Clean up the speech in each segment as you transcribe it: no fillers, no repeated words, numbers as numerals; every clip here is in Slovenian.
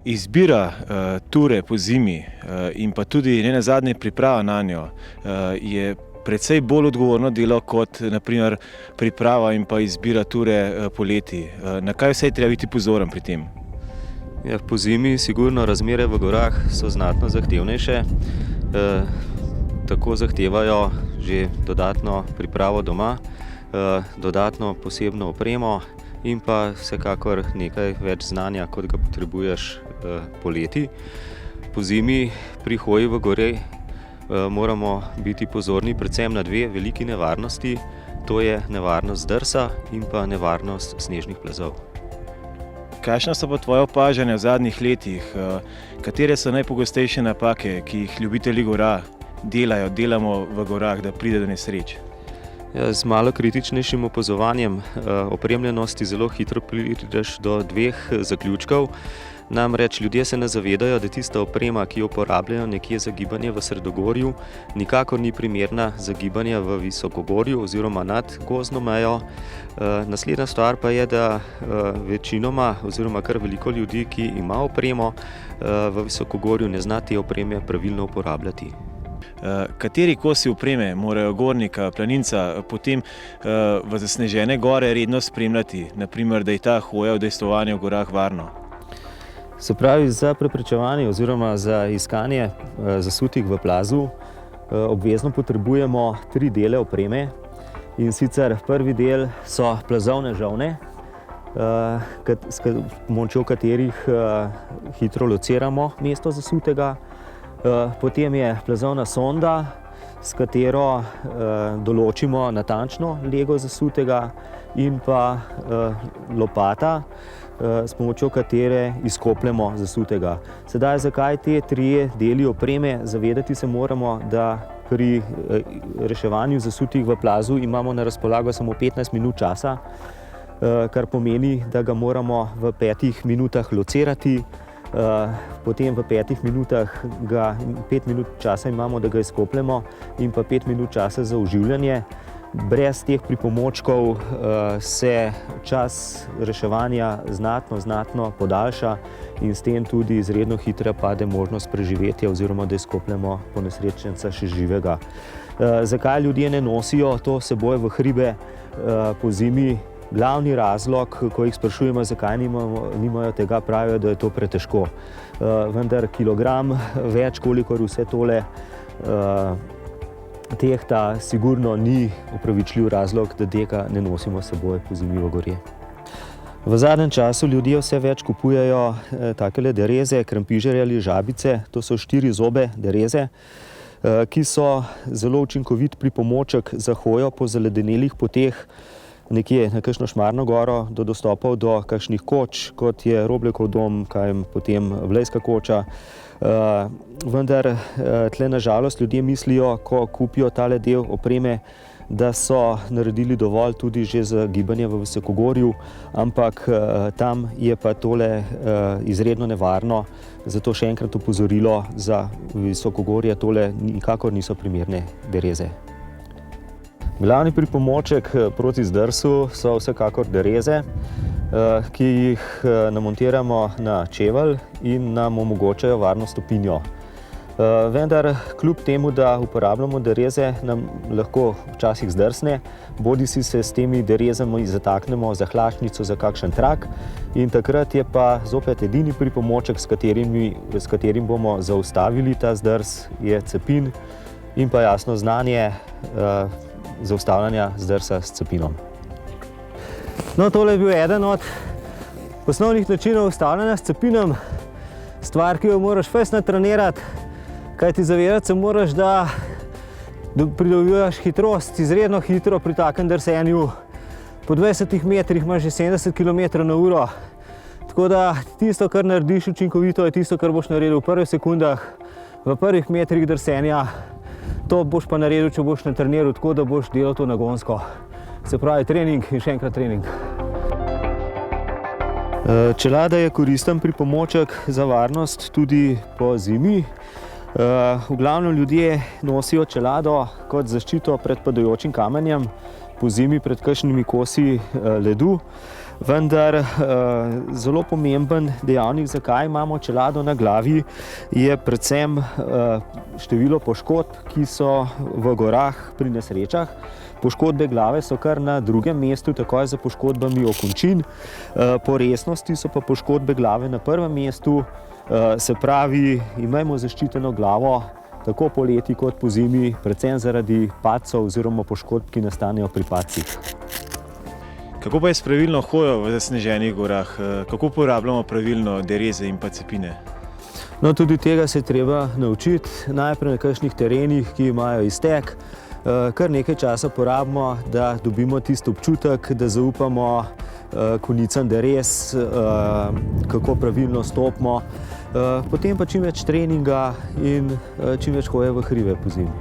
Izbira ture po zimi in pa tudi nenazadnje priprava na njo je precej bolj odgovorno delo kot naprimer priprava in pa izbira ture poleti. Na kaj vse je treba biti pozoren pri tem? Ja, po zimi sigurno razmere v gorah so znatno zahtevnejše. Tako zahtevajo že dodatno pripravo doma, dodatno posebno opremo in pa vsekakor nekaj več znanja, kot ga potrebuješ poleti. Po zimi pri hoji v gore moramo biti pozorni predvsem na dve veliki nevarnosti, to je nevarnost drsa in pa nevarnost snežnih plazov. Kakšna so pa tvoja opažanja v zadnjih letih? Katere so najpogostejše napake, ki jih ljubitelji gora delamo v gorah, da pride do nesreč? Ja, z malo kritičnejšim opazovanjem opremljenosti zelo hitro prideš do dveh zaključkov. Namreč ljudje se ne zavedajo, da tista oprema, ki jo uporabljajo nekje za gibanje v sredogorju, nikakor ni primerna za gibanje v visokogorju oziroma nad gozdno mejo. Naslednja stvar pa je, da večinoma oziroma kar veliko ljudi, ki ima opremo v visokogorju, ne zna te opreme pravilno uporabljati. Kateri kosi opreme morajo gornika, planinca potem v zasnežene gore redno spremljati, naprimer, da je ta hoja, udejstvovanje v gorah varno? Se pravi, za preprečevanje oziroma za iskanje zasutih v plazu obvezno potrebujemo 3 dele opreme. In sicer prvi del so plazovne žolne, s pomočjo katerih hitro lociramo mesto zasutega. Potem je plazovna sonda, s katero določimo natančno lego zasutega, in pa lopata, s pomočjo katere izkopljemo zasutega. Sedaj, zakaj te 3 deli opreme? Zavedati se moramo, da pri reševanju zasutih v plazu imamo na razpolago samo 15 minut časa, kar pomeni, da ga moramo v 5 minutah locirati, potem v 5 minutah 5 minut časa imamo, da ga izkopljemo, in pa 5 minut časa za oživljanje. Brez teh pripomočkov se čas reševanja znatno podaljša in s tem tudi izredno hitro pade možnost preživetja oziroma da izkopljemo ponesrečenca še živega. Zakaj ljudje ne nosijo to s seboj v hribe po zimi? Glavni razlog, ko jih sprašujemo, zakaj nimajo tega, pravijo, da je to pretežko. Vendar kilogram več, kolikor vse tole tehta, sigurno ni upravičljiv razlog, da tega ne nosimo s seboj po zimi v gorje. V zadnjem času ljudje vse več kupujejo takele dereze, krempižerje ali žabice. To so 4 zobe dereze, ki so zelo učinkovit pripomoček za hojo po zaledenelih poteh, nekje na kakšno Šmarno goro, do dostopov do kakšnih koč, kot je Roblekov dom, potem Blejska koča. Vendar tle na žalost ljudje mislijo, ko kupijo tale del opreme, da so naredili dovolj tudi že za gibanje v visokogorju, ampak tam je pa tole izredno nevarno, zato še enkrat opozorilo, za visokogorje tole nikakor niso primerne dereze. Glavni pripomoček proti zdrsu so vsekakor dereze, ki jih namontiramo na čevelj in nam omogočajo varno stopinjo. Vendar kljub temu, da uporabljamo dereze, nam lahko včasih zdrsne, bodisi se s temi derezami zataknemo za hlačnico, za kakšen trak, in takrat je pa zopet edini pripomoček, s katerim bomo zaustavili ta zdrs, je cepin in pa jasno znanje zaustavljanja zdrsa s cepinom. No, tole je bil eden od osnovnih načinov ustavljanja s cepinom. Stvar, ki jo moraš fejst natrenirati, kajti zavedati se moraš, da pridobivaš hitrost izredno hitro pri takem drsenju. Po 20 metrih imaš že 70 km/h. Tako da tisto, kar narediš učinkovito, je tisto, kar boš naredil v prvih sekundah, v prvih metrih drsenja. To boš pa naredil, če boš natreniral tako, da boš delal to nagonsko. Se pravi, trening in še enkrat trening. Čelada je koristen pripomoček za varnost tudi po zimi. V glavnem ljudje nosijo čelado kot zaščito pred padajočim kamenjem, po zimi pred kakšnimi kosi ledu. Vendar zelo pomemben dejavnik, zakaj imamo čelado na glavi, je predvsem število poškodb, ki so v gorah pri nesrečah. Poškodbe glave so kar na drugem mestu, takoj za poškodbami okončin. Po resnosti so pa poškodbe glave na prvem mestu, se pravi, imejmo zaščiteno glavo tako poleti kot pozimi, predvsem zaradi padcev oziroma poškodb, ki nastanejo pri padcih. Kako pa je s pravilno hojo v zasneženih gorah? Kako uporabljamo pravilno dereze in pa cepine? No, tudi tega se je treba naučiti. Najprej na kakšnih terenih, ki imajo iztek. Kar nekaj časa porabimo, da dobimo tisti občutek, da zaupamo konicam derez, kako pravilno stopimo. Potem pa čim več treninga in čim več hoje v hribe pozimi.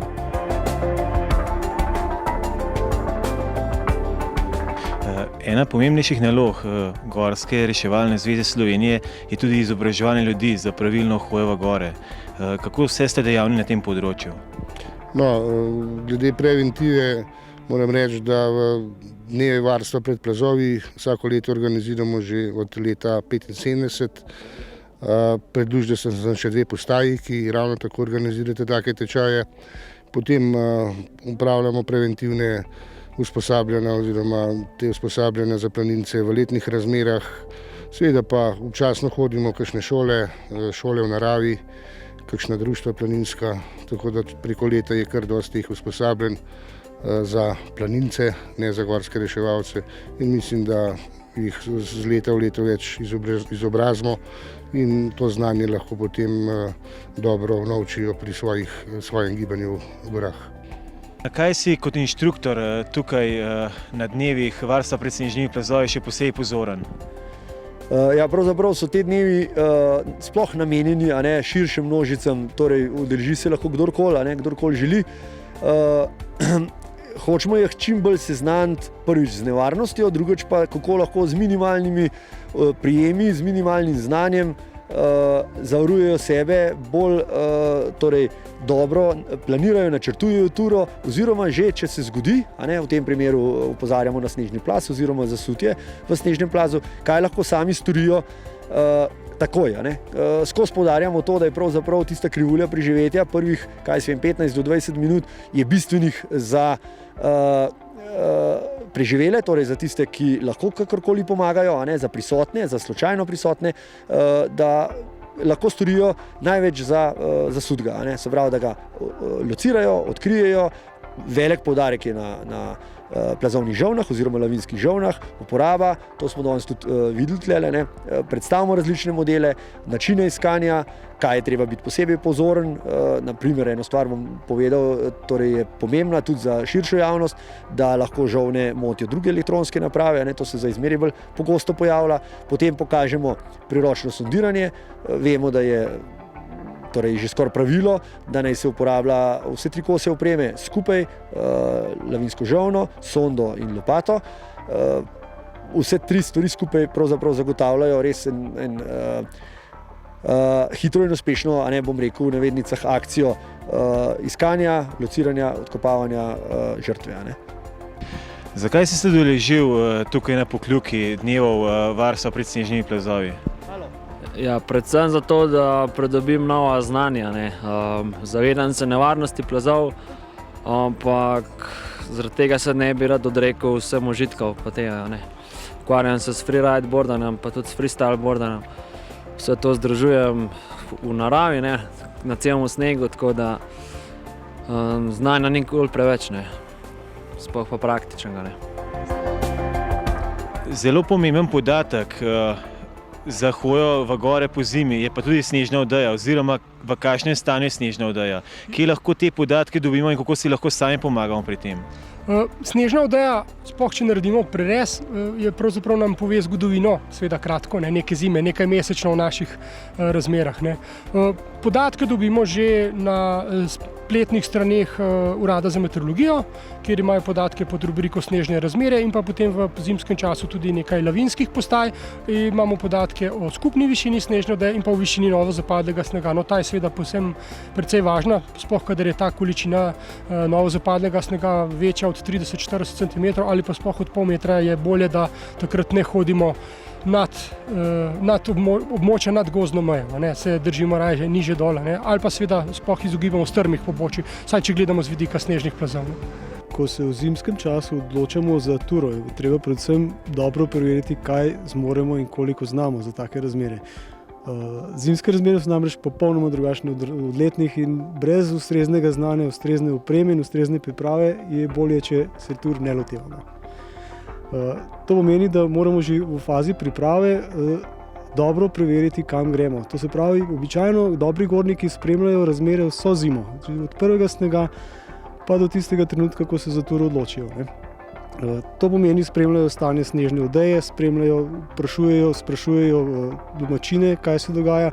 Ena pomembnejših nalog Gorske reševalne zveze Slovenije je tudi izobraževanje ljudi za pravilno hojo v gore. Kako vse ste dejavni na tem področju? No, glede preventive moram reči, da v dneve varstva pred plazovi vsako leto organiziramo že od leta 1975. Predlužil sem še 2 postaji, ki ravno tako organizirate take tečaje. Potem upravljamo preventivne usposabljanja oziroma te usposabljanja za planince v letnih razmerah. Seveda pa občasno hodimo v kakšne šole v naravi, kakšna društva planinska, tako da preko leta je kar dosti teh usposabljanj za planince, ne za gorske reševalce, in mislim, da jih z leta v leto več izobrazimo in to znanje lahko potem dobro naučijo pri svojem gibanju v gorah. Kaj si kot inštruktor tukaj na dnevih varstva pred snežnimi plazovi še posebej pozoren? Ja, pravzaprav so te dnevi sploh namenjeni širšim množicam, torej udeleži se lahko kdorkoli želi. Hočemo jih čim bolj seznaniti, prvič z nevarnostjo, drugič pa kako lahko z minimalnimi prijemi, z minimalnim znanjem zavarujejo sebe, bolj dobro planirajo, načrtujejo turo, oziroma že, če se zgodi, v tem primeru opozarjamo na snežni plaz oziroma zasutje v snežnem plazu, kaj lahko sami storijo takoj. Skozi poudarjamo to, da je pravzaprav tista krivulja preživetja prvih 15 do 20 minut je bistvenih za preživele, torej za tiste, ki lahko kakorkoli pomagajo, za prisotne, za slučajno prisotne, da lahko storijo največ za zasudga. Se pravi, da ga locirajo, odkrijejo. Velik poudarek je na plazovnih žolnah oziroma lavinskih žolnah, uporaba, to smo danes tudi videli tlele, predstavimo različne modele, načine iskanja, kaj je treba biti posebej pozoren. Naprimer, eno stvar bom povedal, torej je pomembna tudi za širšo javnost, da lahko žolne motijo druge elektronske naprave, to se zdaj zmeraj bolj pogosto pojavlja. Potem pokažemo priročno sondiranje, vemo, da je torej že skoraj pravilo, da naj se uporablja vse 3 kose opreme skupaj, lavinsko žolno, sondo in lopato. Vse 3 stvari skupaj pravzaprav zagotavljajo res en hitro in uspešno, bom rekel v navednicah, akcijo iskanja, lociranja, odkopavanja žrtve. Zakaj si se udeležil tukaj na Pokljuki dnevov varstva pred snežnimi plazovi? Ja, predvsem zato, da pridobim nova znanja. Zavedam se nevarnosti plazov, ampak zaradi tega se ne bi rad odrekel vsem užitkov. Ukvarjam se s freeride boardanjem, pa tudi s freestyle boardanjem. Vse to združujem v naravi, na celem snegu, tako da znanja ni nikoli preveč, sploh pa praktičnega. Zelo pomemben podatek za hojo v gore pozimi je pa tudi snežna odeja, oziroma v kakšnem stanju je snežna odeja. Kje lahko te podatke dobimo in kako si lahko sami pomagamo pri tem? Snežna odeja, sploh če naredimo prerez, je pravzaprav nam pove zgodovino, seveda kratko, neke zime, nekaj mesečno v naših razmerah. Podatke dobimo že spletnih straneh Urada za meteorologijo, kjer imajo podatke pod rubriko snežne razmere in pa potem v zimskem času tudi nekaj lavinskih postaj. Imamo podatke o skupni višini snežne odeje in pa o višini novo zapadlega snega. No, ta je seveda povsem precej važna, sploh kadar je ta količina novo zapadlega snega večja od 30-40 cm ali pa sploh od pol metra, je bolje, da takrat ne hodimo nad območja nad gozdno mejo, se držimo raje niže dol, ali pa seveda sploh izogibamo strmih pobočij, saj če gledamo z vidika snežnih plazov. Ko se v zimskem času odločamo za turo, je treba predvsem dobro preveriti, kaj zmoremo in koliko znamo za take razmere. Zimske razmere so namreč popolnoma drugačne od letnih in brez ustreznega znanja, ustrezne opreme in ustrezne priprave je bolje, če se tur ne lotevamo. To pomeni, da moramo že v fazi priprave dobro preveriti, kam gremo. To se pravi, običajno dobri gorniki spremljajo razmere vso zimo, od prvega snega pa do tistega trenutka, ko se za turo odločijo. To pomeni, spremljajo stanje snežne odeje, sprašujejo domačine, kaj se dogaja,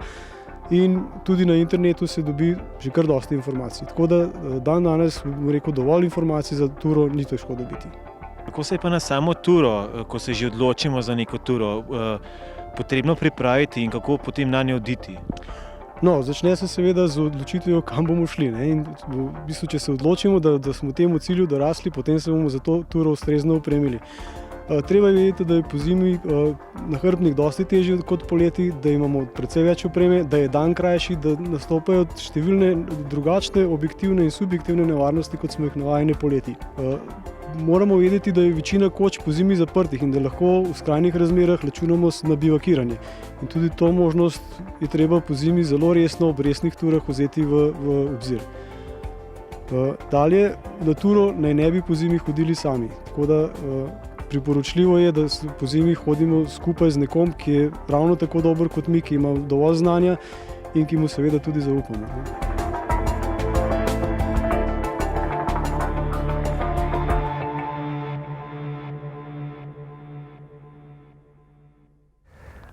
in tudi na internetu se dobi že kar dosti informacij. Tako da danes, rekel, dovolj informacij za turo ni težko dobiti. Kako se je pa na samo turo, ko se že odločimo za neko turo, potrebno pripraviti in kako potem na njo oditi? No, začne se seveda z odločitvijo, kam bomo šli. In v bistvu, če se odločimo, da smo temu cilju dorasli, potem se bomo za to turo ustrezno opremili. Treba je vedeti, da je pozimi nahrbtnik dosti težji kot poleti, da imamo precej več opreme, da je dan krajši, da nastopajo številne drugačne objektivne in subjektivne nevarnosti, kot smo jih navajeni poleti. Moramo vedeti, da je večina koč pozimi zaprtih in da lahko v skrajnih razmerah računamo na bivakiranje. In tudi to možnost je treba pozimi zelo resno ob resnih turah vzeti v obzir. Dalje, na turo naj ne bi pozimi hodili sami. Tako da priporočljivo je, da pozimi hodimo skupaj z nekom, ki je ravno tako dober kot mi, ki ima dovolj znanja in ki mu seveda tudi zaupamo.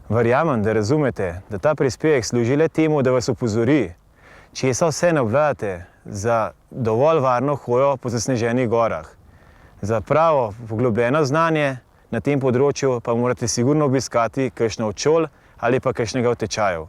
Verjamem, da razumete, da ta prispevek služi le temu, da vas opozori, česa vse ne obvladate za dovolj varno hojo po zasneženih gorah. Za pravo poglobljeno znanje na tem področju pa morate sigurno obiskati kakšno od šol ali pa kakšnega od tečajev.